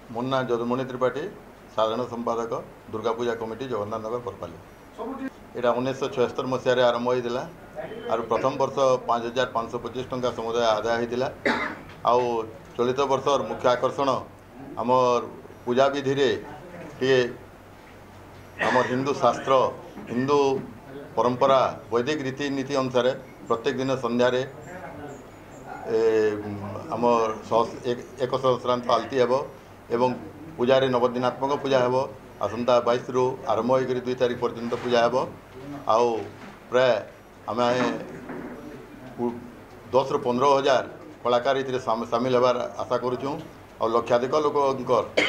ମୋ ନାଁ ଯଦୁମଣି त्रिपाठी साधारण संपादक दुर्गा पूजा कमिटी जगन्नाथ नगर बरपाली। यहाँ 1976 मसीह आरंभ होता और प्रथम वर्ष 5525 टंका समुदाय आदाय होता। आउ चलित वर्ष मुख्य आकर्षण आमर पूजा विधि टे आम हिंदू शास्त्र हिंदू परंपरा वैदिक रीतिनीति अनुसार प्रत्येक दिन संध्यारे आमर एक सहस्रांत आलती हेब एवं पूजारे नवदिनात्मक पूजा हेब आसंता 22 रु आरंभ होकर 2 तारीख पर्यंत पूजा हेब आउ प्राय आम 10 रु 15 हजार कलाकार ये सामिल होबार आशा करुँ और लक्षाधिक लोक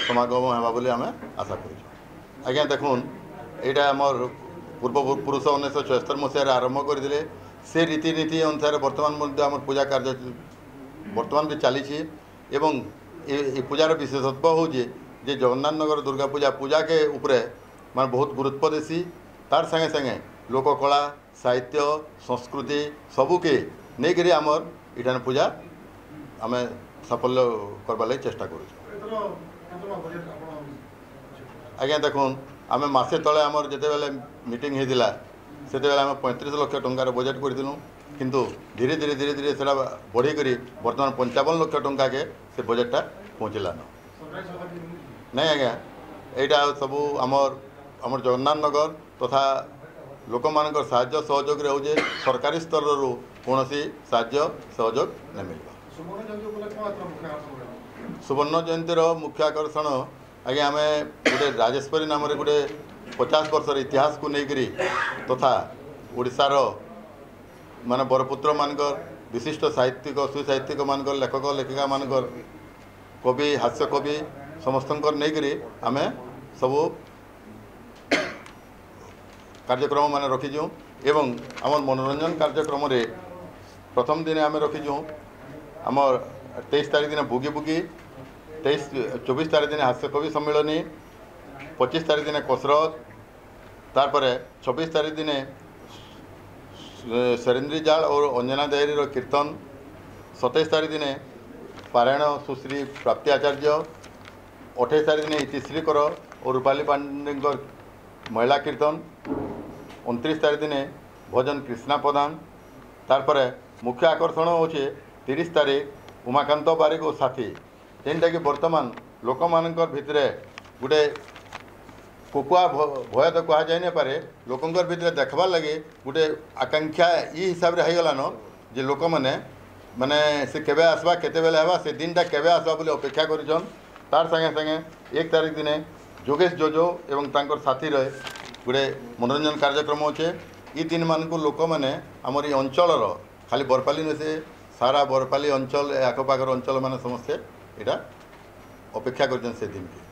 समागम होगा बोली आम आशा करुँ। आज्ञा देखुन यहाँ आमर पूर्वपुरुष 1976 मसीह आरंभ करते से रीतिनीति अनुसार बर्तमान आम पूजा कार्य बर्तमान भी चली एवं ये पूजार विशेषत्व हूँ जे जगन्नाथ नगर दुर्गा पूजा पूजा के उपरे मान बहुत गुरुत्व देसी तार संगे संगे लोककला साहित्य संस्कृति सबुके नहीं आमर इठान पूजा आम साफल्य करवार लगी चेष्टा करूँ। आज्ञा देखुन आम मसे तले आमर जिते बेले मीटिंग होता से आम 35 लाख टंकार बजेट करूँ किंतु धीरे धीरे धीरे धीरे से बढ़ी बर्तमान 55 लाख टंका के से बजेटा पहुँचलान नहीं आज्ञा यहाँ सबू आमर जगन्नाथ नगर तथा लोक मान साहाय्य सहयोग रोजे सरकारी स्तर कौन साहाय्य सहयोग नहीं मिल। सुवर्ण जयंतीर मुख्य आकर्षण आज्ञा आम गोटे राजेश्वरी नाम गोटे 50 वर्षर इतिहास को लेकर तथा ओडिशार माने बरपुत्र मानकर विशिष्ट साहित्यिक सुसाहित्यिक मानकर लेखक लेखिका मानकर कवि हास्य कवि समस्त नहीं आम सबू कार्यक्रम मान रखीचु एवं आम मनोरंजन कार्यक्रम रे प्रथम दिन आम रखीचु आम 23 तारीख दिन बुगी बुगी 24 तारीख दिन हास्य कवि सम्मिलनी 25 तारीख दिन कसरत तार 26 तारीख दिन सरेन्द्री जाल और अंजना देहरी कीर्तन 27 तारीख दिन पारायण सुश्री प्राप्ति आचार्य 28 तारीख दिन इतिश्री कर और रूपाली पांडे महिला कीर्तन 29 तारीख दिन भजन कृष्णा प्रधान तार मुख्य आकर्षण हो 30 तारीख उमाकांत बारिक और साथी जेनटा कि बर्तमान लोक मान भितर गोटे कुकुआ भय तो कह जाए पारे लोकंर भितर देखबार लगे गोटे आकांक्षा ये हिसाब से होगलान जे लोक मैंने माने से केबे आसबा केते बेले हेबा से दिनटा केबे आसबा बोले अपेक्षा करिछन। तार संगे संगे 1 तारीख दिन जोगेश जोजो एवं तांकर साथी रहे गोटे मनोरंजन कार्यक्रम अच्छे ये दिन मानक लोक मैंने आमर ये अंचल खाली बरपाली न से सारा बरपाली अंचल आखपाखर अंचल मान समस्ते यहाँ अपेक्षा कर दिन के।